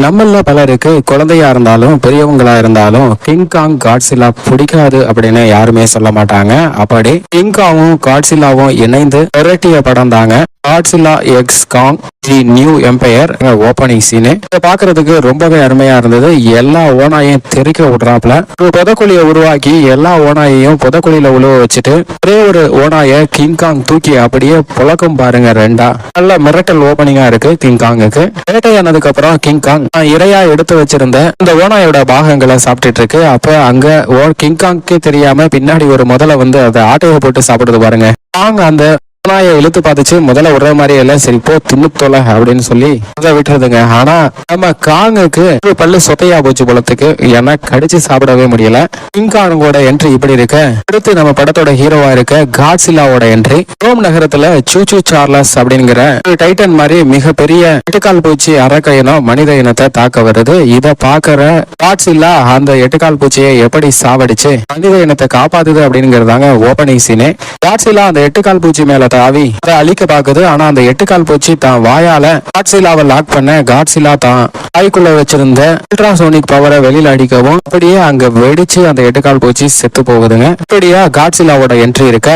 நம்மள பலருக்கு குழந்தையா இருந்தாலும் பெரியவங்களா இருந்தாலும் கிங்காங் காட்சிலா பிடிக்காது அப்படின்னு யாருமே சொல்ல மாட்டாங்க. அப்படி கிங்காவும் காட்சிலாவும் இணைந்து விரட்டிய படம் தாங்க காட்சிலா எக்ஸ் காங் தி நியூ எம்பையர் ஓபனிங் சீனு. இதை பாக்குறதுக்கு ரொம்பவே அருமையா இருந்தது. எல்லா ஓனாயையும் தெறிக்க விடுறாப்ல ஒரு புதக்குழியை உருவாக்கி எல்லா ஓனாயையும் புதக்குழியில உழுவ வச்சுட்டு ஒரே ஒரு ஓனாய கிங்காங் தூக்கி அப்படியே புழக்கம் பாருங்க ரெண்டா. நல்ல மிரட்டல் ஓபனிங்கா இருக்கு கிங்காங்குக்கு. வேட்டையானதுக்கு அப்புறம் கிங்காங் இரையா எடுத்து வச்சிருந்த இந்த ஓனாயோட பாகங்களை சாப்பிட்டுட்டு இருக்கு. அப்ப அங்க கிங்காங்கே தெரியாம பின்னாடி ஒரு முதல்ல வந்து அதை ஆட்டையை போட்டு சாப்பிடுது பாருங்க. அந்த ஓனாயை இழுத்து பார்த்துச்சு. முதல்ல விடுற மாதிரி எல்லாம் சரி போ தின்னு தொலை அப்படின்னு சொல்லி அதை விட்டுறதுங்க. ஆனா நம்ம காங்குக்கு ஒரு பல்லு சொத்தையா போச்சு போலத்துக்கு. ஏன்னா கடிச்சு சாப்பிடவே முடியல. கிங்காங்கோட என்ட்ரி இப்படி இருக்க, அடுத்து நம்ம படத்தோட ஹீரோவா இருக்க காட்சிலாவோட என்ட்ரி. ரோம் நகரத்துல சூச்சு சார்லஸ் அப்படிங்கிற ஒரு டைட்டன் மாதிரி மிகப்பெரிய எட்டுக்கால் பூச்சி அரக்கையினம் மனித இனத்தை தாக்க வருது. இதை பாக்குற காட்சிலா அந்த எட்டுக்கால் பூச்சியை எப்படி சாவடிச்சு மனித இனத்தை காப்பாத்துது அப்படிங்கிறதாங்க ஓபனிங் சீனே. காட்சிலா அந்த எட்டுக்கால் பூச்சி மேல தாவி அதை அழிக்க பாக்குது. ஆனா அந்த எட்டுக்கால் பூச்சி தான் வாயால காட்சிலாவை லாக் பண்ண காட்சிலா தான் வாய்க்குள்ள வச்சிருந்த அல்ட்ராசோனிக் பவரை வெளியில அடிக்கவும் அப்படியே அங்க வெடிச்சு அந்த எட்டுக்கால் பூச்சி செத்து போகுதுங்க. இப்படியா காட்சிலாவோட என்ட்ரி இருக்க,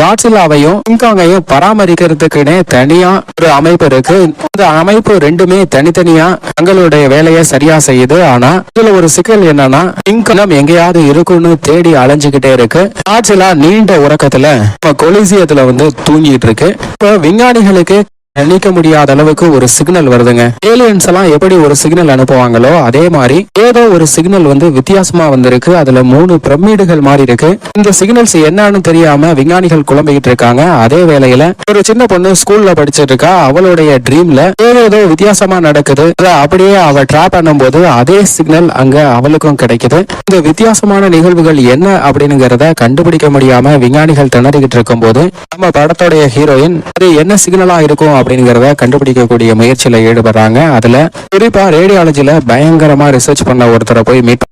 காட்சிலாவையும் கிங்காங்கையும் பராமரிக்கிறதுக்குன்னே தனியா ஒரு அமைப்பு இருக்கு. இந்த அமைப்பு ரெண்டுமே தனித்தனியா தங்களுடைய வேலையை சரியா செய்யுது. ஆனா இதுல ஒரு சிக்கல் என்னன்னா கிங்காங் எங்கேயாவது இருக்குன்னு தேடி அலைஞ்சுக்கிட்டே இருக்கு. காட்சிலா நீண்ட உறக்கத்துல கொலிசியத்துல வந்து தூங்கிட்டு இருக்கு. இப்போ விஞ்ஞானிகளுக்கு நினைக்க முடியாத அளவுக்கு ஒரு சிக்னல் வருதுங்க. ஏலியன்ஸ் எல்லாம் எப்படி ஒரு சிக்னல் அனுப்புவாங்களோ அதே மாதிரி ஏதோ ஒரு சிக்னல் வந்து வித்தியாசமா வந்திருக்கு. அதுல 3 பிரமிடுகள் மாதிரி இருக்கு. இந்த சிக்னல்ஸ் என்னன்னு தெரியாம விஞ்ஞானிகள் குழம்பிக்கிட்டு இருக்காங்க. அதே வேளையில ஒரு சின்ன பொண்ணு ஸ்கூல்ல படிச்சிட்டு இருக்கா. அவளுடைய ட்ரீம்ல ஏதோ வித்தியாசமா நடக்குது. அப்படியே அவ டிராப் பண்ணும் போது அதே சிக்னல் அங்க அவளுக்கும் கிடைக்குது. இந்த வித்தியாசமான நிகழ்வுகள் என்ன அப்படிங்கிறத கண்டுபிடிக்க முடியாம விஞ்ஞானிகள் திணறிக்கிட்டு இருக்கும் போது நம்ம படத்தோடைய ஹீரோயின் அது என்ன சிக்னலா இருக்கும் அப்படிங்கறத கண்டுபிடிக்கக்கூடிய முயற்சியில ஈடுபடுறாங்க. அதுல குறிப்பா ரேடியாலஜில பயங்கரமா ரிசர்ச் பண்ண ஒருத்தரை போய் மீட்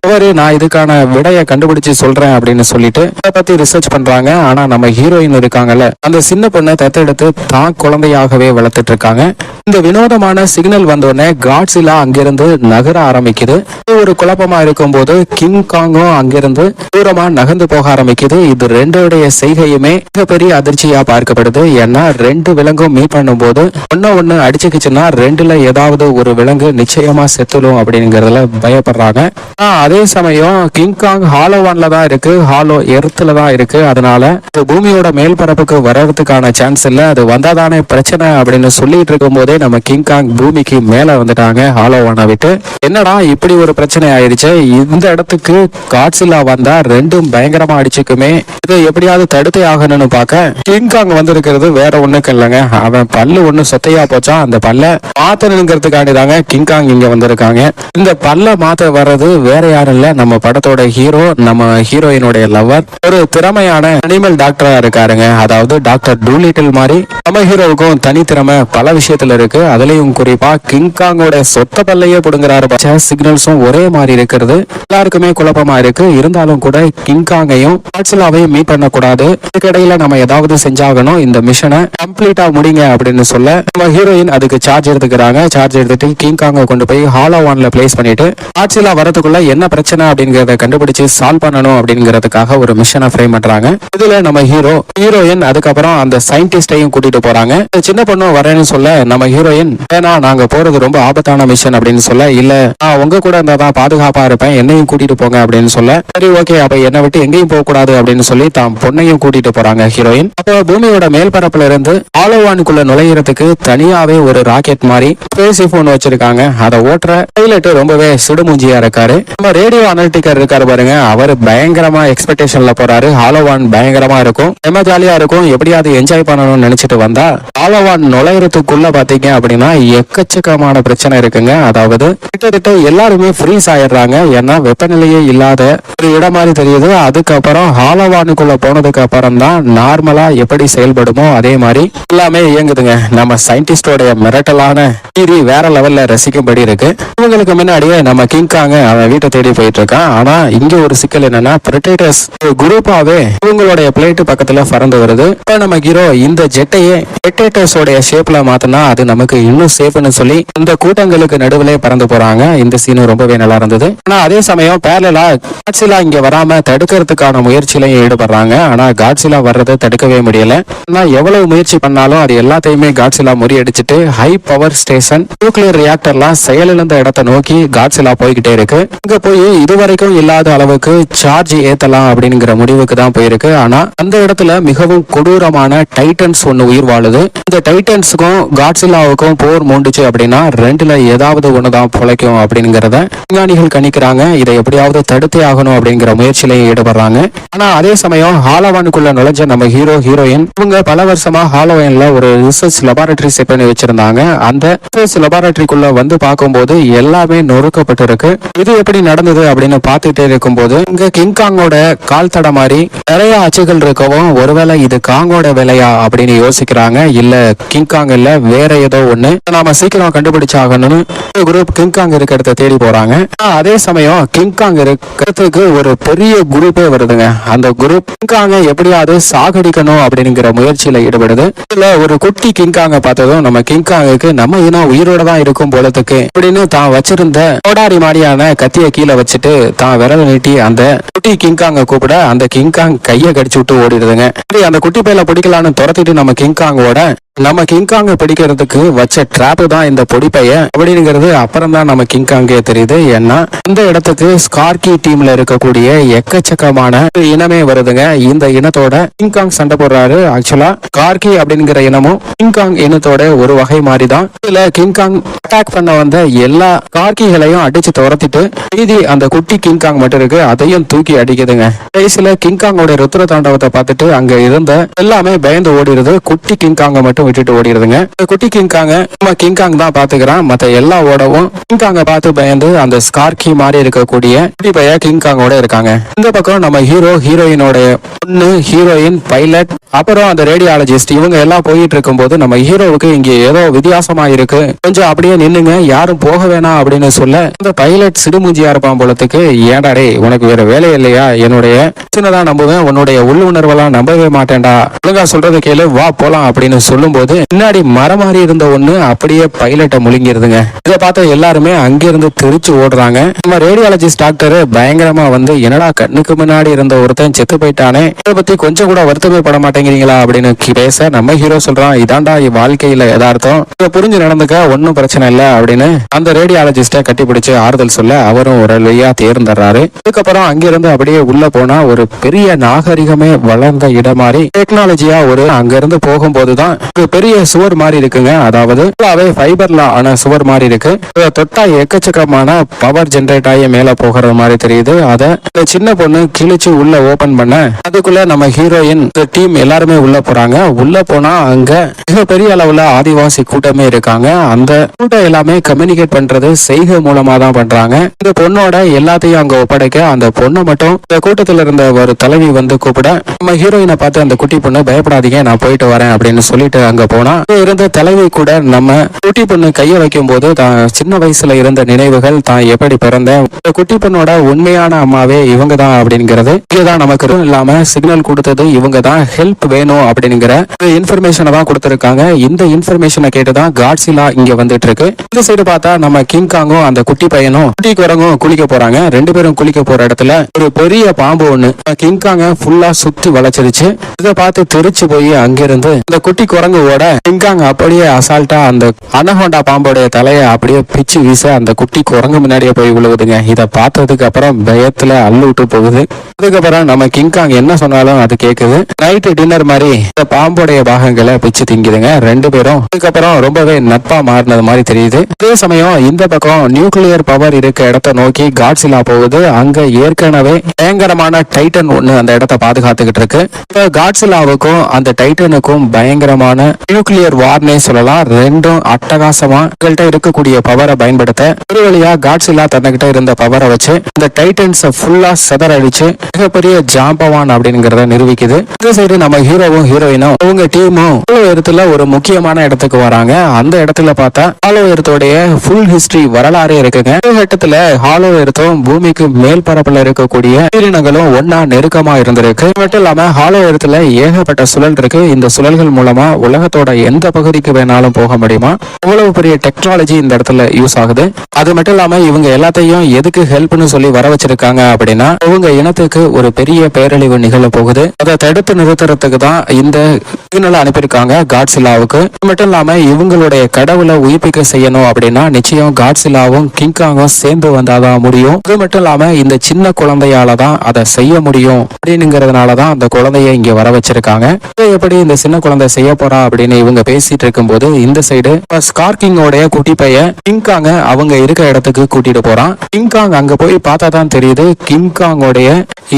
அவரு நான் இதுக்கான விடையை கண்டுபிடிச்சு சொல்றேன் அப்படின்னு சொல்லிட்டு அதை பத்தி ரிசர்ச் பண்றாங்க. ஆனா நம்ம ஹீரோயின் இருக்காங்கல்ல, அந்த சின்ன பொண்ணை தத்தெடுத்து தான் குழந்தையாகவே வளர்த்துட்டு இருக்காங்க. இந்த வினோதமான சிக்னல் வந்தோடனே காட்சிலா அங்கிருந்து நகர ஆரம்பிக்குது. ஒரு குழப்பமா இருக்கும் போது கிங்காங்கும் அங்கிருந்து தூரமா நகர்ந்து போக ஆரம்பிக்குது. இது ரெண்டோடைய செய்கையுமே மிகப்பெரிய அதிர்ச்சியா பார்க்கப்படுது. ஏன்னா 2 விலங்கும் மீட் பண்ணும் போது ஒன்னு அடிச்சுக்குச்சுன்னா 2ல ஏதாவது ஒரு விலங்கு நிச்சயமா செத்துடும் அப்படிங்கறதுல பயப்படுறாங்க. அதே சமயம் கிங்காங் ஹாலோ 1ல தான் இருக்கு, ஹாலோ எர்த்ல தான் இருக்கு. அதனால பூமியோட மேல் பரப்புக்கு வர்றதுக்கான சான்ஸ் இல்ல. அது வந்தாதானே பிரச்சனை அப்படின்னு சொல்லிட்டு இருக்கும் போதே நம்ம கிங்காங் பூமிக்கு மேல வந்துட்டாங்க ஹாலோ 1 விட்டு. என்னடா இப்படி ஒரு பிரச்சனை ஆயிடுச்சு, இந்த இடத்துக்கு காட்சிலா வந்தா 2ம் பயங்கரமா அடிச்சுக்குமே, இதை எப்படியாவது தடுத்தே ஆகணும்னு பார்க்க கிங்காங் வந்திருக்கிறது வேற ஒண்ணுக்கு இல்லைங்க. அவன் பல்லு ஒண்ணு சொத்தையா போச்சான். அந்த பல்ல மாத்தணுங்கிறதுக்காண்டி தாங்க கிங்காங் இங்க வந்திருக்காங்க. இந்த பல்ல மாத்த வர்றது வேற யாரும் இல்ல, நம்ம படத்தோட ஹீரோ, நம்ம ஹீரோயினுடைய லவர், ஒரு திறமையான அனிமல் டாக்டரா இருக்காருங்க. அதாவது டாக்டர் டூலிட்டில் மாதிரி நம்ம ஹீரோவுக்கும் தனி திறமை பல விஷயத்துல இருக்கு. அதுலயும் குறிப்பா கிங்காங்கோட சொத்த பல்லையே புடுங்குறாரு. சிக்னல்ஸும் ஒரே மாதிரி இருக்கிறது எல்லாருக்குமே குழப்பமா இருக்கு. இருந்தாலும் கூட கிங்காங்கையும் காட்சிலாவையும் மீட் பண்ண கூடாது. இதுக்கிடையில நம்ம ஏதாவது செஞ்சாகணும், இந்த மிஷனை கம்ப்ளீட்டா முடிங்க அப்படின்னு சொல்ல நம்ம ஹீரோயின் அதுக்கு சார்ஜ் எடுத்துக்கிறாங்க. சார்ஜ் எடுத்துட்டு கிங்காங்க கொண்டு போய் ஹாலோ 1ல பிளேஸ் பண்ணிட்டு காட்சிலா வரதுக்குள்ள என்ன பிரச்சனை அப்படிங்கறத கண்டுபிடிச்சு சால்வ் பண்ணணும் அப்படிங்கறதுக்காக ஒரு மிஷனை ஃப்ரேம் பண்றாங்க. இதுல நம்ம ஹீரோயின் அதுக்கப்புறம் அந்த சயின்டிஸ்டையும் கூட்டிட்டு போறாங்க. சின்ன பொண்ணு வரேன்னு சொல்ல நம்ம ஹீரோயின் ஏன்னா நாங்க போறது ரொம்ப ஆபத்தான மிஷன் அப்படின்னு சொல்ல, இல்ல நான் உங்க கூட இருந்தாதான் பாதுகாப்பா இருப்பேன், என்னையும் கூட்டிட்டு போங்க அப்படின்னு சொல்ல, சரி ஓகே அப்ப என்னை விட்டு எங்கேயும் போக கூடாது அப்படின்னு சொல்லி தான் பொண்ணையும் கூட்டிட்டு போறாங்க ஹீரோயின். அப்போ பூமியோட மேல் பரப்புல இருந்து ஹாலோ 1க்குள்ள நுழையிறதுக்கு தனியாவே ஒரு ராக்கெட் மாதிரி ஸ்பேஸ் போன் வச்சிருக்காங்க. அதை ஓட்டுற பைலட் ரொம்பவே சுடுமூஞ்சியா இருக்காரு. நம்ம ரேடியோ அனலிட்டிக்கர் இருக்காரு பாருங்க, அவர் பயங்கரமா எக்ஸ்பெக்டேஷன்ல போறாரு. ஹாலோ 1 பயங்கரமா இருக்கும், ரொம்ப ஜாலியா இருக்கும், எப்படியாவது என்ஜாய் பண்ணணும்னு நினைச்சிட்டு வந்தா ஹாலோ 1 நுழையறதுக்குள்ள பாத்தீங்க அப்படின்னா எக்கச்சக்கமான பிரச்சனை இருக்குங்க. அதாவது கிட்டத்தட்ட எல்லாருமே ஃப்ரீஸ் ஆயிடுறாங்க. ஏன்னா வெப்பநிலையே இல்லாத ஒரு இடம் மாதிரி தெரியுது. அதுக்கப்புறம் ஹாலோ 1க்குள்ள போனதுக்கு அப்புறம் தான் நார்மலா எப்படி செயல்படுமோ அதே மாதிரி எல்லாமே இயங்குதுங்க. நம்ம சயின்டிஸ்டோடைய மிரட்டலான தீரி வேற லெவல்ல ரசிக்கும்படி இருக்கு. இவங்களுக்கு முன்னாடியே நம்ம கிங்காங்க அவன் வீட்டை தேடி தேடி போயிட்டு இருக்கான். ஆனா இங்க ஒரு சிக்கல் என்னன்னா பிரெடேட்டர்ஸ் குரூப்பாவே இவங்களுடைய பிளேட் பக்கத்துல பறந்து வருது. இப்ப நம்ம ஹீரோ இந்த ஜெட்டையே பிரெடேட்டர்ஸோட ஷேப்ல மாத்தினா அது நமக்கு இன்னும் சேஃப்னு சொல்லி இந்த கூட்டங்களுக்கு நடுவுல பறந்து போறாங்க. இந்த சீன் ரொம்பவே நல்லா இருந்தது. ஆனா அதே சமயம் பேரலா காட்சிலா இங்க வராம தடுக்கிறதுக்கான முயற்சியிலையும் ஈடுபடுறாங்க. ஆனா காட்சிலா வர்றதை தடுக்கவே முடியல. ஆனா எவ்வளவு முயற்சி பண்ணாலும் அது எல்லாத்தையுமே காட்சிலா முறியடிச்சிட்டு ஹை பவர் ஸ்டேஷன் நியூக்ளியர் ரியாக்டர்லாம் செயலிழந்த இடத்தை நோக்கி காட்சிலா போய்கிட்டே இருக்கு. இங்க போய் இதுவரைக்கும் இல்லாத அளவுக்கு சார்ஜ் ஏத்தலாம் அப்படிங்கிற முடிவுக்கு தான் போயிருக்கு. ஆனா அந்த இடத்துல மிகவும் கொடூரமான டைட்டன்ஸ் ஒண்ணு உயிர் வாழுது. இந்த டைட்டன்ஸுக்கும் காட்சிலாவுக்கும் போர் மூண்டுச்சு அப்படின்னா ரெண்டுல ஏதாவது ஒண்ணுதான் பொழைக்கும் அப்படிங்கறத விஞ்ஞானிகள் கணிக்கிறாங்க. இதை எப்படியாவது தடுத்தே ஆகணும் அப்படிங்கிற முயற்சியிலையும் ஈடுபடுறாங்க. ஆனா அதே சமயம் ஹாலோவானுக்குள்ள நுழைஞ்ச நம்ம ஹீரோ ஹீரோயின் இவங்க பல வருஷமா ஹாலோவான்ல ஒரு ரிசர்ச் லெபார்டரி செட் பண்ணி வச்சிருந்தாங்க. அந்த ரிசர்ச் லெபார்டரிக்குள்ள வந்து பார்க்கும்போது எல்லாமே நொறுக்கப்பட்டிருக்கு. இது எப்படி நடந்தது அப்படின்னு பார்த்துட்டே இருக்கும்போது இங்க கிங்காங்கோட கால் தட மாதிரி நிறைய அச்சுகள் இருக்கவும் ஒருவேளை இது காங்கோட வேலையா அப்படின்னு யோசிக்கிறாங்க. இல்ல கிங்காங் இல்ல வேற ஏதோ ஒண்ணு நாம சீக்கிரம் கண்டுபிடிச்சாகணும்னு குரூப் கிங்காங் இருக்க இடத்த தேடி போறாங்க. அதே சமயம் கிங்காங் இருக்கிறதுக்கு ஒரு பெரிய குரூப்பே வருதுங்க. அந்த குரூப் கிங்காங்க எப்படியாவது சாகடிக்கணும் அப்படிங்கிற முயற்சியில ஈடுபடுது. இதுல ஒரு குட்டி கிங்காங்க பார்த்ததும் நம்ம கிங்காங்குக்கு நம்ம இனம் உயிரோட தான் இருக்கும் போலத்துக்கு அப்படின்னு தான் வச்சிருந்த கோடாரி மாதிரியான கத்திய கீழே வச்சுட்டு தான் விரல் நீட்டி அந்த குட்டி கிங்காங்க கூப்பிட அந்த கிங்காங் கையை கடிச்சு விட்டு ஓடிடுதுங்க. அந்த குட்டி பையில பிடிக்கலான்னு துரத்திட்டு நம்ம கிங்காங்க பிடிக்கிறதுக்கு வச்ச டிராப் தான் இந்த பொடிப்பைய அப்படிங்கிறது அப்புறம் தான் நம்ம கிங்காங்கே தெரியுது. ஏன்னா இந்த இடத்துக்கு ஸ்கார்கி டீம்ல இருக்கக்கூடிய எக்கச்சக்கமான இனமே வருதுங்க. இந்த இனத்தோட கிங்காங் சண்டை போடுறாரு. ஆக்சுவலா ஸ்கார்கி அப்படிங்கிற இனமும் கிங்காங் இனத்தோட ஒரு வகை மாதிரி தான். இதுல கிங்காங் அட்டாக் பண்ண வந்த எல்லா ஸ்கார்கிகளையும் அடிச்சு துரத்திட்டு மீதி அந்த குட்டி கிங்காங் மட்டும் இருக்கு, அதையும் தூக்கி அடிக்குதுங்க. கடைசியில கிங்காங்கோட ருத்ர தாண்டவத்தை பார்த்துட்டு அங்க இருந்த எல்லாமே பயந்து ஓடிடுது. குட்டி கிங்காங்க மட்டும் விட்டுட்டு ஓடிடுதுங்க. குட்டி கிங்காங்க நம்ம கிங்காங் தான் பாத்துக்கிறான். மத்த எல்லா ஓடவும் கிங்காங்க பார்த்து பயந்து அந்த ஸ்கார்கி மாதிரி இருக்கக்கூடிய குட்டி பைய கிங்காங்கோட இருக்காங்க. இந்த பக்கம் நம்ம ஹீரோ ஹீரோயினோட பொண்ணு ஹீரோயின் பைலட் அப்புறம் அந்த ரேடியாலஜிஸ்ட் இவங்க எல்லாம் போயிட்டு இருக்கும் போது நம்ம ஹீரோவுக்கு இங்க ஏதோ வித்தியாசமா இருக்கு, கொஞ்சம் அப்படியே நின்னுங்க, யாரும் போக வேணாம் அப்படின்னு சொல்ல இந்த பைலட் சிடுமூஞ்சியா இருப்பான் போலத்துக்கு. ஏடாடே உனக்கு வேற வேலை இல்லையா, என்னுடைய சின்னதான் நம்புவேன், உன்னுடைய உள்ளுணர்வெல்லாம் நம்பவே மாட்டேன்டா, ஒழுங்கா சொல்றதை கேளு, வா போலாம் அப்படின்னு சொல்லும் போது பின்னாடி மரம் மாறி இருந்த ஒண்ணு அப்படியே பைலட்டை முழுங்கிருதுங்க. இதை பார்த்த எல்லாருமே அங்கிருந்து தெரிச்சு ஓடுறாங்க. நம்ம ரேடியாலஜிஸ்ட் டாக்டர் பயங்கரமா வந்து என்னடா கண்ணுக்கு முன்னாடி இருந்த ஒருத்தன் செத்து போயிட்டானே, இதை பத்தி கொஞ்சம் கூட வருத்தமே பட மாட்டேங்கிறீங்களா அப்படின்னு பேச நம்ம ஹீரோ சொல்றான், இதாண்டா வாழ்க்கையில யதார்த்தம், இதை புரிஞ்சு நடந்துக்க, ஒன்னும் பிரச்சனை இல்ல அப்படின்னு அந்த ரேடியாலஜிஸ்ட கட்டி பிடிச்சு ஆறுதல் சொல்ல அவரும் ஒரு வழியா தேர்ந்தறாரு. அதுக்கப்புறம் அங்கிருந்து அப்படியே உள்ள போனா ஒரு பெரிய நாகரிகமே வளர்ந்த இடம் மாதிரி டெக்னாலஜியா ஒரு அங்க இருந்து போகும்போதுதான் ஒரு பெரிய சுவர் மாதிரி இருக்குங்க. அதாவது ஃபைபர்ல ஆன சுவர் மாதிரி இருக்கு. தொட்டா எக்கச்சக்கமான பவர் ஜெனரேட் ஆகி மேல போகிற மாதிரி தெரியுது. அத சின்ன பொண்ணு கிழிச்சு உள்ள ஓபன் பண்ண அதுக்குள்ள நம்ம ஹீரோயின் டீம் எல்லாருமே உள்ள போறாங்க. உள்ள போனா அங்க மிக பெரிய அளவுல ஆதிவாசி கூட்டமே இருக்காங்க. அந்த கூட்டம் எல்லாமே கம்யூனிகேட் பண்றது செய்கை மூலமா தான் பண்றாங்க. இந்த பொண்ணோட எல்லாத்தையும் அங்க ஒப்படைக்க அந்த பொண்ணை மட்டும் இந்த கூட்டத்துல இருந்த ஒரு தலைவி வந்து கூப்பிட நம்ம ஹீரோயினை பார்த்து அந்த குட்டி பொண்ணு பயப்படாதீங்க, நான் போயிட்டு வரேன் அப்படின்னு சொல்லிட்டு அங்க போனா இருந்த தலைவி கூட நம்ம குட்டி பொண்ணு கைய வைக்கும் போது தான் சின்ன வயசுல இருந்த நினைவுகள், தான் எப்படி பிறந்த குட்டி பொண்ணோட உண்மையான அம்மாவே இவங்க தான் அப்படிங்கிறது இதுதான் நமக்கு இல்லாம சிக்னல் கொடுத்தது இவங்க தான், ஹெல்ப் வேணும் அப்படிங்கிற இன்ஃபர்மேஷனை தான் கொடுத்திருக்காங்க. இந்த இன்ஃபர்மேஷனை கேட்டுதான் காட்சிலா இங்க வந்துட்டு இருக்கு. இந்த சைடு பார்த்தா நம்ம கிங்காங்கும் அந்த குட்டி பையனும் குட்டி குரங்கும் குளிக்க போறாங்க. ரெண்டு பேரும் குளிக்க போற இடத்துல ஒரு பெரிய பாம்பு ஒண்ணு கிங்காங்க ஃபுல்லா சுத்தி வளைச்சிருச்சு. இதை பார்த்து தெரிச்சு போய் அங்கிருந்து இந்த குட்டி குரங்கோட கிங்காங் அப்படியே அசால்ட்டா அந்த அனகோண்டா பாம்போடைய தலையை அப்படியே பிச்சு வீச அந்த குட்டி குரங்கு முன்னாடியே போய் விழுவுதுங்க. இதை பார்த்ததுக்கு அப்புறம் பயத்துல அள்ளு விட்டு போகுது. அதுக்கப்புறம் நம்ம கிங்காங் என்ன சொன்னாலும் அது கேக்குது. நைட்டு டின்னர் மாதிரி இந்த பாம்போடைய பாகங்களை பிச்சு திங்குதுங்க ரெண்டு பேரும். அதுக்கப்புறம் ரொம்பவே நட்பா மாறினது மாதிரி தெரியுது. அதே சமயம் இந்த பக்கம் நியூக்ளியர் பவர் இருக்க இடத்தை நோக்கி காட்சிலா போகுது. அங்க ஏற்கனவே பயங்கரமான டைட்டன் ஒண்ணு அந்த இடத்தை பாதுகாத்துக்கிட்டு இருக்கு. இப்ப காட்சிலாவுக்கும் அந்த டைட்டனுக்கும் பயங்கரமான நியூக்ளியர் வார்னே சொல்லலாம். ரெண்டும் அட்டகாசமா இவங்கள்ட்ட இருக்கக்கூடிய பவரை பயன்படுத்த ஒரு வழியா காட்சிலா தன்னிட்ட இருந்த பவரை வச்சு இந்த டைட்டன்ஸ் ஃபுல்லா செதறடிச்சு மிகப்பெரிய ஜாம்பவான் அப்படிங்கறத நிரூபிக்குது. இந்த சைடு நம்ம ஹீரோவும் ஹீரோயினும் அவங்க டீமும் ஹாலோ எர்த்ல ஒரு முக்கியமான இடத்துக்கு வராங்க. அந்த இடத்துல பார்த்தா ஹாலோ எர்த்தோடைய ஃபுல் ஹிஸ்டரி வரலாறே இருக்குங்க. இந்த கட்டத்துல ஹாலோ எர்த்தும் பூமிக்கு மேல் பரப்புல இருக்கக்கூடிய உயிரினங்களும் ஒன்னா நெருக்கமா இருந்திருக்கு. மட்டும் இல்லாம ஹாலோ எர்த்ல ஏகப்பட்ட சுழல் இருக்கு. இந்த சுழல்கள் மூலமா உலகத்தோட எந்த பகுதிக்கு வேணாலும் போக முடியுமா? அவ்வளவு பெரிய டெக்னாலஜி இந்த இடத்துல யூஸ் ஆகுது. அது மட்டும் இல்லாம இவங்க எல்லாத்தையும் எதுக்கு ஹெல்ப்னு சொல்லி வர வச்சிருக்காங்க அப்படின்னா அவங்க இனத்துக்கு ஒரு பெரிய பேரழிவு நிகழ போகுது. அதை தடுத்து நிறுத்துறதுக்கு தான் இந்த சிக்னலை அனுப்பியிருக்காங்க காட்சிலாவுக்கு. மட்டும் இல்லாம இவங்களுடைய கடவுளை உயிர்ப்பிக்க செய்யணும் அப்படின்னா நிச்சயம் காட்சிலாவும் கிங்காங்கும் சேர்ந்து வந்தாதான் முடியும். அது மட்டும் இல்லாம இந்த சின்ன குழந்தையால தான் அதை செய்ய முடியும் அப்படிங்கிறதுனாலதான் அந்த குழந்தைய இங்க வர வச்சிருக்காங்க. எப்படி இந்த சின்ன குழந்தை செய்ய போறா அப்படின்னு இவங்க பேசிட்டு இருக்கும்போது இந்த சைடு ஸ்கார்கிங்கோடைய குட்டி பையன் கிங்காங்க அவங்க இருக்க இடத்துக்கு கூட்டிட்டு போறான். கிங்காங் அங்க போய் பார்த்தா தான் தெரியுது கிங்காங்கோடைய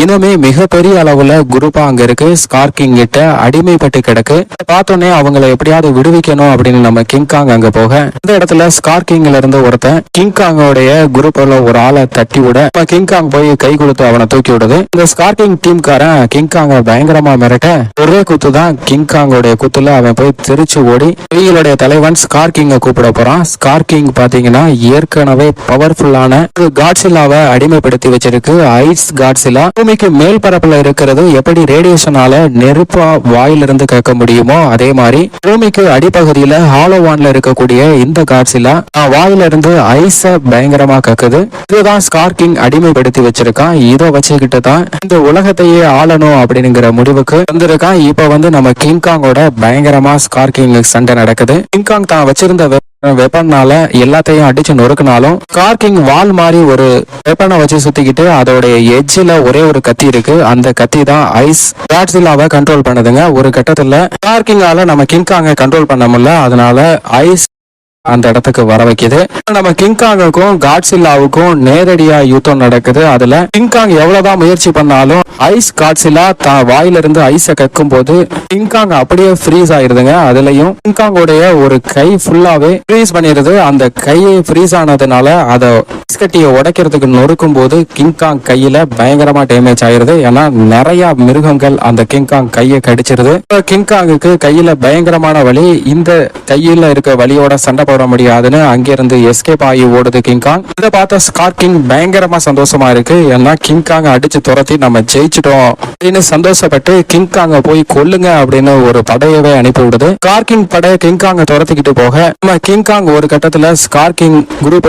இனமே மிகப்பெரிய அளவுல குரூப்பா அங்க இருக்கு. ஸ்கார்கிங் கிட்ட அடிமைப்பட்டு கிடக்கு. பார்த்தோன்னே அவங்களை எப்படியாவது விடுவிக்கணும் அப்படின்னு நம்ம கிங்காங் அங்க போக இந்த இடத்துல ஸ்கார்கிங்ல இருந்து ஒருத்தன் கிங்காங்கோடைய குரூப்ல ஒரு ஆளை தட்டி விட கிங்காங் போய் கை கொடுத்து அவனை தூக்கி விடுது. இந்த ஸ்கார்கிங் டீம்காரன் கிங்காங்க பயங்கரமா மிரட்ட ஒரே குத்து தான் கிங்காங்கோடைய குத்துல அவன் போய் தெரிச்சு ஓடி இவங்களுடைய தலைவன் ஸ்கார்கிங்க கூப்பிட போறான். ஸ்கார்கிங் பாத்தீங்கன்னா ஏற்கனவே பவர்ஃபுல்லான காட்சிலாவை அடிமைப்படுத்தி வச்சிருக்கு. ஐஸ் காட்சிலா பூமிக்கு மேல் பரப்புல இருக்கிறது எப்படி ரேடியேஷனால நெருப்பா வாயிலிருந்து கேட்க முடியுமோ அதே மாதிரி பூமிக்கு அடிப்பகுதியில ஹாலோவான்ல இருக்கக்கூடிய இந்த காட்சிலா வாயில இருந்து ஐஸ பயங்கரமா கக்குது. இதுதான் ஸ்கார்கிங் அடிமைப்படுத்தி வச்சிருக்கான். இதை வச்சுக்கிட்டு தான் இந்த உலகத்தையே ஆளணும் அப்படிங்கிற முடிவுக்கு வந்திருக்கான். இப்ப நம்ம கிங்காங்கோட பயங்கரமா ஸ்கார்கிங் சண்டை நடக்குது. கிங்காங் தான் வச்சிருந்த வெப்பனால எல்லாத்தையும் அடிச்சு நொறுக்கினாலும் ஸ்கார்கிங் வால் மாதிரி ஒரு வெப்பனை வச்சு சுத்திக்கிட்டு அதோடைய எட்ஜில ஒரே ஒரு கத்தி இருக்கு. அந்த கத்தி தான் ஐஸ் காட்சிலாவை கண்ட்ரோல் பண்ணுதுங்க. ஒரு கட்டத்துல ஸ்கார்கிங்கால நம்ம கிங்காங்க கண்ட்ரோல் பண்ண முடியல. அதனால ஐஸ் அந்த இடத்துக்கு வர வைக்குது. நம்ம கிங்காங்குக்கும் காட்சிலாவுக்கும் நேரடியா யுத்தம் நடக்குது. அதுல கிங்காங் எவ்வளவுதான் முயற்சி பண்ணாலும் ஐஸ் காட்சிலா தான் வாயிலிருந்து ஐஸை கக்கும் போது கிங்காங் அப்படியே ஃப்ரீஸ் ஆயிருதுங்க. அதுலயும் கிங்காங்கோடைய ஒரு கை ஃபுல்லாவே ஃப்ரீஸ் பண்ணிருது. அந்த கையை ஃப்ரீஸ் ஆனதுனால அதை கட்டியை உடைக்கிறதுக்கு நொறுக்கும் போது கிங்காங் கையில பயங்கரமா டேமேஜ் ஆயிருது. ஏன்னா நிறைய மிருகங்கள் அந்த கிங்காங் கையை கடிச்சிருது. கிங்காங்குக்கு கையில பயங்கரமான வலி. இந்த கையில இருக்க வலியோட சண்டை போட முடியாதுன்னு அங்கிருந்து எஸ்கேப் ஆகி ஓடுது கிங்காங். இதை பார்த்த ஸ்கார்கிங் பயங்கரமா சந்தோஷமா இருக்கு. ஏன்னா கிங்காங்க அடிச்சு துரத்தி நம்ம ஜெயிச்சிட்டோம் அப்படின்னு சந்தோஷப்பட்டு கிங்காங்க போய் கொல்லுங்க அப்படின்னு ஒரு படையவே அனுப்பி விடுது. ஸ்கார்கிங் படைய கிங்காங்க துரத்திக்கிட்டு போக நம்ம கிங்காங் ஒரு கட்டத்துல ஸ்கார்கிங் குரூப்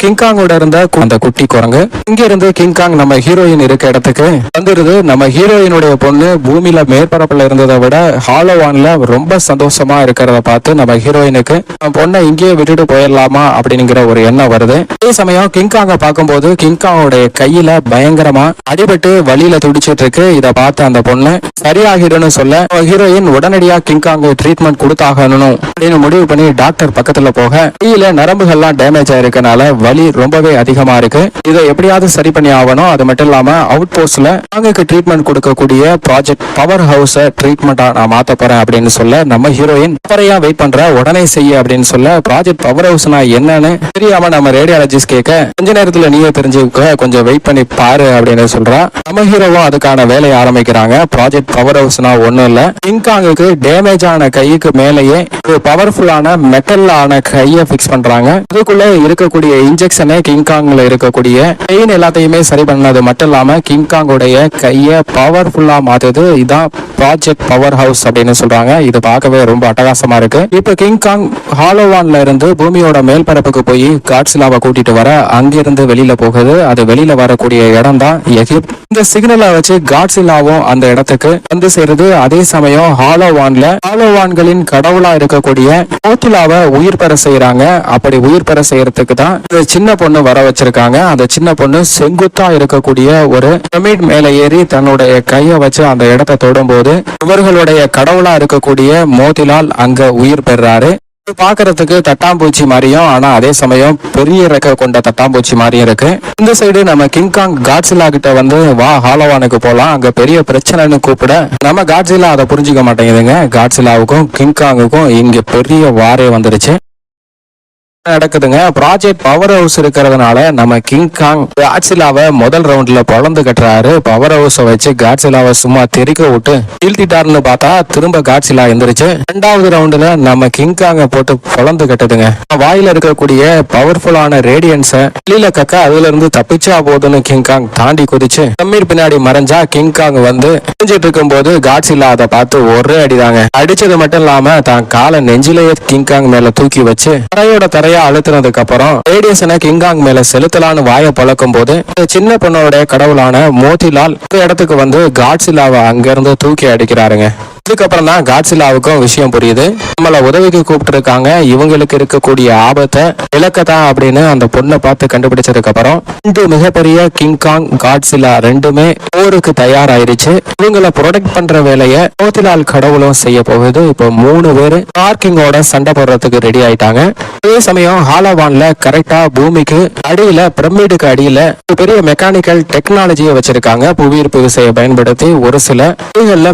கிங்காங்கோட இருந்த அந்த குட்டி குரங்கு இங்க இருந்து கிங்காங் நம்ம ஹீரோயின் இருக்க இடத்துக்கு வந்துருது. நம்ம ஹீரோயினுடைய பொண்ணு பூமியில மேற்பரப்புல இருந்ததை விட ஹாலோவான்ல ரொம்ப சந்தோஷமா இருக்கிறத பார்த்து நம்ம ஹீரோயினுக்கு பொண்ணை இங்கேயே விட்டுட்டு போயிடலாமா அப்படிங்கிற ஒரு எண்ணம் வருது. அதே சமயம் கிங்காங்க பார்க்கும்போது கிங்காங்கோடைய கையில பயங்கரமா அடிபட்டு வழியில துடிச்சிட்டு இருக்கு. இதை பார்த்து அந்த பொண்ணு சரியாகிடும்னு சொல்ல ஹீரோயின் உடனடியா கிங்காங்க ட்ரீட்மெண்ட் கொடுத்தாகணும் அப்படின்னு முடிவு பண்ணி டாக்டர் பக்கத்துல போக கையில நரம்புகள்லாம் டேமேஜ் ஆயிருக்கனால வலி ரொம்பவே அதிகமா இருக்கு. இதை எப்படியாவது சரி பண்ணி ஆகணும். அது மட்டும் இல்லாம அவுட் போஸ்ட்ல அங்களுக்கு ட்ரீட்மெண்ட் கொடுக்கக்கூடிய ப்ராஜெக்ட் பவர் ஹவுஸ ட்ரீட்மெண்டா நான் மாத்த போறேன் அப்படின்னு சொல்ல நம்ம ஹீரோயின் பறையா வெயிட் பண்ற உடனே செய்ய அப்படின்னு சொல்ல ப்ராஜெக்ட் பவர் ஹவுஸ்னா என்னன்னு தெரியாம நம்ம ரேடியாலஜிஸ்ட் கேட்க கொஞ்ச நேரத்துல நீயே தெரிஞ்சுக்க கொஞ்சம் வெயிட் பண்ணி பாரு அப்படின்னு சொல்றா. நம்ம ஹீரோவும் அதுக்கான வேலையை ஆரம்பிக்கிறாங்க. ப்ராஜெக்ட் பவர் ஹவுஸ்னா ஒண்ணும் இல்ல கிங்காங்குக்கு டேமேஜ் ஆன கைக்கு மேலேயே ஒரு பவர்ஃபுல்லான மெட்டல் ஆன கையை பிக்ஸ் பண்றாங்க. அதுக்குள்ள இருக்கக்கூடிய இன்ஜெக்ஷனை கிங்காங்ல இருக்கக்கூடிய பெயின் எல்லாத்தையுமே சரி பண்ணது மட்டும் இல்லாம கிங்காங்கோடைய கையை பவர்ஃபுல்லா மாத்துது. இதான் ப்ராஜெக்ட் பவர் ஹவுஸ் அப்படின்னு சொல்றாங்க. இது பார்க்கவே ரொம்ப அட்டகாசமா இருக்கு. இப்ப கிங்காங் ஹாலோவான்ல இருந்து பூமியோட மேல் பரப்புக்கு போய் காட்சிலாவை கூட்டிட்டு வர அங்கிருந்து வெளியில போகுது. அது வெளியில வரக்கூடிய இடம் தான் எகிப்த். இந்த சிக்னலை வச்சு காட்சிலாவும் அந்த இடத்துக்கு வந்து சேருது. அதே சமயம் ஹாலோவான்களின் கடவுளா இருக்கக்கூடிய மோத்திலாவை உயிர் பெற செய்யறாங்க. அப்படி உயிர் பெற செய்யறதுக்கு தான் சின்ன பொண்ணு வர வச்சிருக்காங்க. அந்த சின்ன பொண்ணு செங்குத்தா இருக்கக்கூடிய ஒரு பிரமிட் மேல ஏறி தன்னுடைய கையை வச்சு அந்த இடத்தை தொடும் போது இவர்களுடைய கடவுளா இருக்கக்கூடிய மோதிலால் அங்க உயிர் பெறாரு. பாக்குறதுக்கு தட்டாம்பூச்சி மாதிரியும் ஆனா அதே சமயம் பெரிய ரெக்க கொண்ட தட்டாம்பூச்சி மாதிரியும் இருக்கு. இந்த சைடு நம்ம கிங்காங் காட்சிலா கிட்ட வந்து வா ஹாலோவானுக்கு போலாம், அங்க பெரிய பிரச்சனைன்னு கூப்பிட நம்ம காட்சிலா அதை புரிஞ்சுக்க மாட்டேங்குதுங்க. காட்சிலாவுக்கும் கிங்காங்குக்கும் இங்க பெரிய வாரே வந்துருச்சு நடக்குதுங்க. ப்ராஜெக்ட் பவர் ஹவுஸ் இருக்கிறதுனால நம்ம கிங்காங் காட்சிலாவை முதல் ரவுண்ட்ல பொழந்து கட்டுறாரு. பவர் ஹவுஸை வச்சு காட்சிலாவை சும்மா தெறிக்க விட்டு வீழ்த்திட்டாருன்னு பார்த்தா திரும்ப காட்சிலா எந்திரிச்சு ரெண்டாவது ரவுண்டுல நம்ம கிங்காங்க போட்டு பொழந்து கட்டுதுங்க. வாயில இருக்கக்கூடிய பவர்ஃபுல்லான ரேடியன்ஸை வெளியில கக்க அதுல இருந்து தப்பிச்சா போதுன்னு கிங்காங் தாண்டி குதிச்சு தண்ணீர் பின்னாடி மறைஞ்சா கிங்காங் வந்து குதிச்சிட்டு இருக்கும் போது காட்சிலா அதை பார்த்து ஒரே அடிதாங்க. அடிச்சது மட்டும் இல்லாம தான் காலை நெஞ்சிலேயே கிங்காங் மேல தூக்கி வச்சு தரைய அழுத்தினதுக்கு அப்புறம் ரேடியேஷனை கிங்காங் மேல செலுத்தலான்னு வாயை பழக்கும் போது சின்ன பொண்ணோட கடவுளான மோதிலால் இந்த இடத்துக்கு வந்து காட்சிலாவை அங்கிருந்து தூக்கி அடிக்கிறாருங்க. இதுக்கப்புறம் தான் காட்சிலாவுக்கும் விஷயம் புரியுது. நம்மள உதவிக்கு கூப்பிட்டு இருக்காங்க, இவங்களுக்கு இருக்கக்கூடிய ஆபத்தை விளக்கத்தான் அப்படின்னு அந்த பொண்ணை பார்த்து கண்டுபிடிச்சதுக்கு அப்புறம் இந்த மிகப்பெரிய கிங்காங் காட்சிலா ரெண்டுமே போருக்கு தயாராயிருச்சு. இவங்களை ப்ரொடெக்ட் பண்ற வேலையை மோதிலால் கடவுளும் செய்ய போகுது. இப்போ 3 பேரு பார்க்கிங்கோட சண்டை போடுறதுக்கு ரெடி ஆயிட்டாங்க. அதே சமயம் ஹாலோவான்ல கரெக்டா பூமிக்கு அடியில பிரமிடுக்கு அடியில பெரிய மெக்கானிக்கல் டெக்னாலஜியை வச்சிருக்காங்க. புவியீர்ப்பு விசையை பயன்படுத்தி ஒரு சில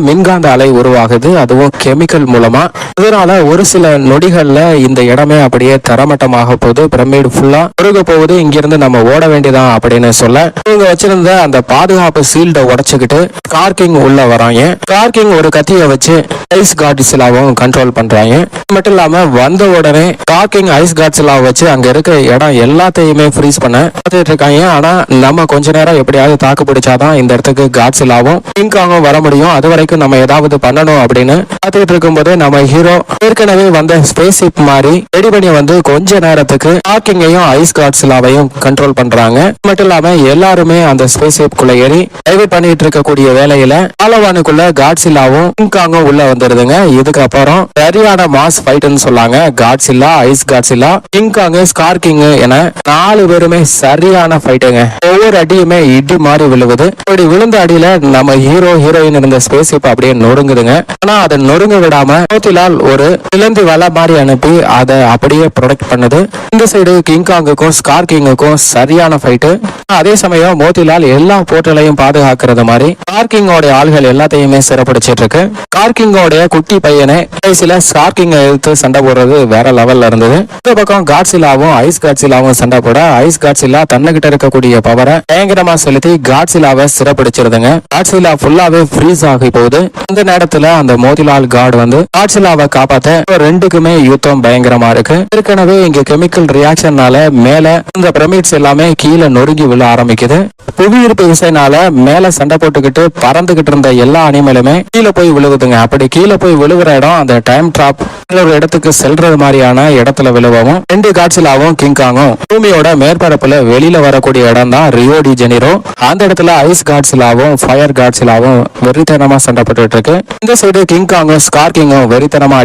மின்காந்த அலை உருவாகுது, அதுவும் கெமிக்கல் மூலமா. இதனால ஒரு சில நொடிகள்ல இந்த இடமே அப்படியே தரமட்டமாக போகுது, பிரமிடு ஃபுல்லா உருக போகுது, இங்கிருந்து நம்ம ஓட வேண்டியதான் அப்படின்னு சொல்ல இவங்க வச்சிருந்த அந்த பாதுகாப்பு சீல்டை உடைச்சுக்கிட்டு கார்கிங் உள்ள வராங்க. கார்கிங் ஒரு கத்தியை வச்சு ஐஸ் காட்சிலாவும் கண்ட்ரோல் பண்றாங்க. மட்டும் இல்லாம வந்த உடனே கார்கிங் ஐஸ் காட்சிலாவை வச்சு அங்க இருக்க இடம் எல்லாத்தையுமே ஃப்ரீஸ் பண்ண பார்த்துட்டு இருக்காங்க. ஆனா நம்ம கொஞ்ச நேரம் எப்படியாவது தாக்கு பிடிச்சாதான் இந்த இடத்துக்கு காட்சிலாவும் கிங்காங்கும் வர முடியும். அது வரைக்கும் நம்ம ஏதாவது பண்ணணும் அப்படின்னு பார்த்துட்டு இருக்கும்போது நம்ம ஹீரோ ஏற்கனவே வந்த ஸ்பேஸ் ஷிப் மாதிரி ரெடி பண்ணி வந்து கொஞ்ச நேரத்துக்கு கார்கிங்கையும் ஐஸ் காட்சிலாவையும் கண்ட்ரோல் பண்றாங்க. மட்டும் இல்லாம எல்லாருமே அந்த ஸ்பேஸ் ஷிப் குள்ள ஏறி டைவர்ட் பண்ணிட்டு இருக்கக்கூடிய வேலையில ஹாலோவானுக்குள்ள காட்சிலாவும் கிங்காங்கும் உள்ள வந்துருதுங்க. இதுக்கப்புறம் சரியான மாஸ் ஃபைட்னு சொல்லாங்க. Godzilla, ice Godzilla, King Kong, Skar King என 4 பேருமே சரியான ஃபைட்டுங்க. ஒவ்வொரு அடியுமே இடி மாதிரி விழுவுது. இப்படி விழுந்த அடியில நம்ம ஹீரோ ஹீரோயின் இருந்த ஸ்பேஸ் ஷிப் அப்படியே நொறுங்குதுங்க. ஆனா அதை நொறுங்க விடாம மோதிலால் ஒரு சிலந்தி வலை மாதிரி அனுப்பி அதை அப்படியே ப்ரொடெக்ட் பண்ணுது. இந்த சைடு கிங்காங்குக்கும் ஸ்கார்கிங்குக்கும் சரியான ஃபைட்டு. அதே சமயம் மோதிலால் எல்லா போர்ட்டலையும் பாதுகாக்கிறது மாதிரி கார்கிங்கோட ஆள்கள் எல்லாத்தையுமே சிறப்பிடிச்சிட்டு இருக்கு. கார்கிங்கோட குட்டி பையனை கடைசியில ஸ்கார்கிங் எடுத்து சண்டை போடுறது வேற லெவல்ல இருந்தது. இந்த பக்கம் காட்சிலாவும் ஐஸ் காட்சிலாவும் சண்டை போட ஐஸ் காட்சிலா தன்னுகிட்ட இருக்கக்கூடிய பவரை பயங்கரமா செலுத்தி காட்சிலாவை சிறப்பிடிச்சிருதுங்க. காட்சிலா ஃபுல்லாவே ஃப்ரீஸ் ஆகி போகுது. இந்த நேரத்துல அந்த மோதிலால் காட் வந்து காட்சிலாவை காப்பாத்த ரெண்டுக்குமே யுத்தம் பயங்கரமா இருக்கு. ஏற்கனவே இங்க கெமிக்கல் ரியாக்ஷன்னால மேல இந்த பிரமிட்ஸ் எல்லாமே கீழே நொறுங்கி விழ ஆரம்பிக்குது. புவியீர்ப்பு விசைனால மேல சண்டை போட்டுக்கிட்டு பறந்துகிட்டு இருந்த எல்லா அனிமலுமே கீழே போய் விழுகுதுங்க. அப்படி கீழே போய் விழுகிற இடம் அந்த டைம் டிராப் ஒரு இடத்துக்கு செல்றது மாதிரியான இடத்துல விழுவும். 2 காட்சிலாவும் கிங்காங்கும் பூமியோட மேற்பரப்புல வெளியில வரக்கூடிய இடம் தான் ரியோ டி ஜெனிரோ. அந்த இடத்துல ஐஸ் காட்சிலாவும் ஃபயர் காட்சிலாவும் வெறித்தனமா சண்டை போட்டுட்டு இருக்கு. இந்த சைடு கிங்காங்கும் ஸ்கார்கிங்கும் வெறித்தனமா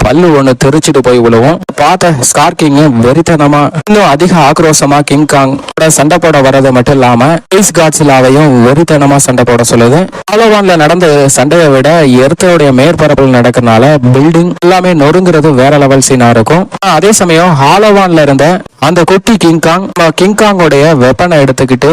பல்லு ஒண்ணு தெரிச்சுட்டு போய் விழுவும். பார்த்த ஸ்கார்கிங் வெறித்தனமா இன்னும் அதிக ஆக்ரோஷமா கிங்காங் சண்டை போட வர்றது மட்டும் இல்லாம ஐஸ் காட்சிலாவையும் வெறித்தனமா சண்டை போட சொல்லுது. ஹாலோவான்ல நடந்த சண்டையை விட எர்த்தோடைய மேற்பரப்பில் நடக்கிறதுனால பில்டிங் எல்லாமே நொறுங்கிறது வேற லெவல் சீனா இருக்கும். அதே சமயம் ஹாலோவான்ல இருந்த அந்த குட்டி கிங்காங்கோடைய வெப்பனை எடுத்துக்கிட்டு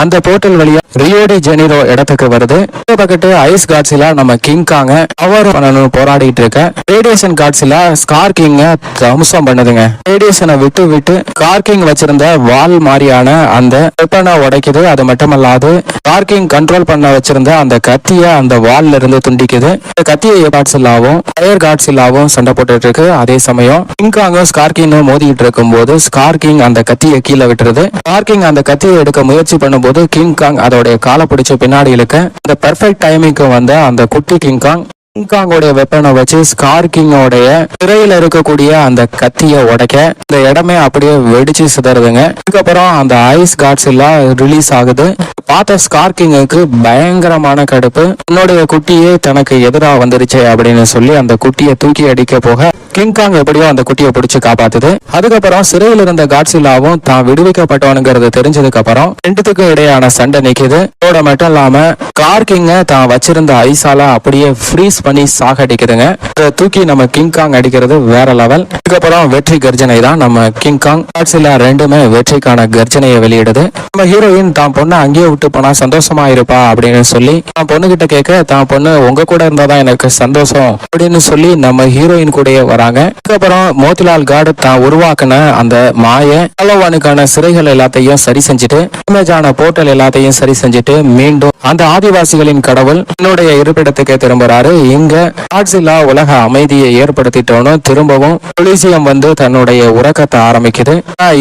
அந்த போர்ட்டல் வழியா ரியோ டி ஜெனிரோ இடத்துக்கு வருது. இந்த பக்கத்து ஐஸ் காட்சிலா நம்ம கிங்காங்க அவர் பண்ணணும் போராடிட்டு இருக்க ரேடியேஷன் காட்சிலா ஸ்கார்கிங்க தம்சம் பண்ணுதுங்க. ரேடியேஷனை விட்டு விட்டு ஸ்கார்கிங் வச்சிருந்த வால் மாதிரியான அந்த வெப்பனை உடைக்குது. அது மட்டுமல்லாது ஸ்கார்கிங் கண்ட்ரோல் பண்ண வச்சிருந்த அந்த கத்திய அந்த வால்ல இருந்து துண்டிக்குது. இந்த கத்திய காட்சிலாவும் ஃபயர் காட்சிலாவும் சண்டை போட்டுட்டு இருக்கு. அதே சமயம் கிங்காங்கும் ஸ்கார்கிங்கும் மோதிட்டு இருக்கும் போது ஸ்கார்கிங் அந்த கத்தியை கீழே விட்டுருது. ஸ்கார்கிங் அந்த கத்தியை எடுக்க முயற்சி பண்ணும்போது கிங்காங் அதோடைய காலை பிடிச்ச பின்னாடி இழுக்க அந்த பெர்ஃபெக்ட் டைமிங்க்கு வந்த அந்த குட்டி கிங்காங்கோடைய வெப்பனை வச்சு ஸ்கார்கிங்கோடைய திரையில இருக்கக்கூடிய அந்த கத்திய உடைக்க இந்த இடமே அப்படியே வெடிச்சு சிதறுதுங்க. இதுக்கப்புறம் அந்த ஐஸ் காட்சிலா ரிலீஸ் ஆகுது. பார்த்த ஸ்கார்கிங்குக்கு பயங்கரமான கடுப்பு. உன்னுடைய குட்டியே தனக்கு எதிராக வந்துருச்சு அப்படின்னு சொல்லி அந்த குட்டியை தூக்கி அடிக்க போக கிங்காங் எப்படியோ அந்த குட்டியை பிடிச்சு காப்பாத்துது. அதுக்கப்புறம் சிறையில் இருந்த காட்சிலாவும் தான் விடுவிக்கப்பட்டவனுங்கிறது தெரிஞ்சதுக்கு அப்புறம் ரெண்டுத்துக்கும் இடையான சண்டை நிக்குது. இதோட மட்டும் இல்லாம கார்கிங்க தான் வச்சிருந்த ஐசால அப்படியே ஃப்ரீஸ் பண்ணி சாகடிக்குதுங்க. இதை தூக்கி நம்ம கிங்காங் அடிக்கிறது வேற லெவல். அதுக்கப்புறம் வெற்றி கர்ஜனை தான். நம்ம கிங்காங் காட்சிலா ரெண்டுமே வெற்றிக்கான கர்ஜனையை வெளியிடுது. நம்ம ஹீரோயின் தான் பொண்ணை அங்கேயே விட்டு போனா சந்தோஷமா இருப்பா அப்படின்னு சொல்லி தான் பொண்ணு கிட்ட கேட்க, தான் பொண்ணு உங்க கூட இருந்தாதான் எனக்கு சந்தோஷம் அப்படின்னு சொல்லி நம்ம ஹீரோயின் கூடயே வராங்க. அதுக்கப்புறம் மோதிலால் காடு தான் உருவாக்குன அந்த மாய பலவானுக்கான சிறைகள் எல்லாத்தையும் சரி செஞ்சுட்டு டேமேஜான போர்ட்டல் எல்லாத்தையும் சரி செஞ்சுட்டு மீண்டும் அந்த ஆதிவாசிகளின் கடவுள் என்னுடைய இருப்பிடத்துக்கே திரும்புறாரு. இங்க காட்சிலா உலக அமைதியை ஏற்படுத்திட்டோன்னு திரும்பவும் கொலிசியம் வந்து தன்னுடைய உறக்கத்தை ஆரம்பிக்குது.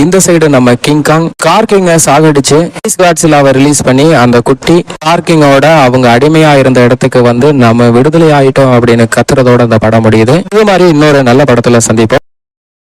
இந்த சைடு நம்ம கிங்காங் கார்கிங்க சாகடிச்சு காட்சிலாவை ரிலீஸ் பண்ணி அந்த குட்டி கார்கிங்கோட அவங்க அடிமையா இருந்த இடத்துக்கு வந்து நம்ம விடுதலை ஆயிட்டோம் அப்படின்னு கத்துறதோட அந்த படம் முடியுது. இது மாதிரி இன்னொரு நல்ல படத்துல சந்திப்போம்.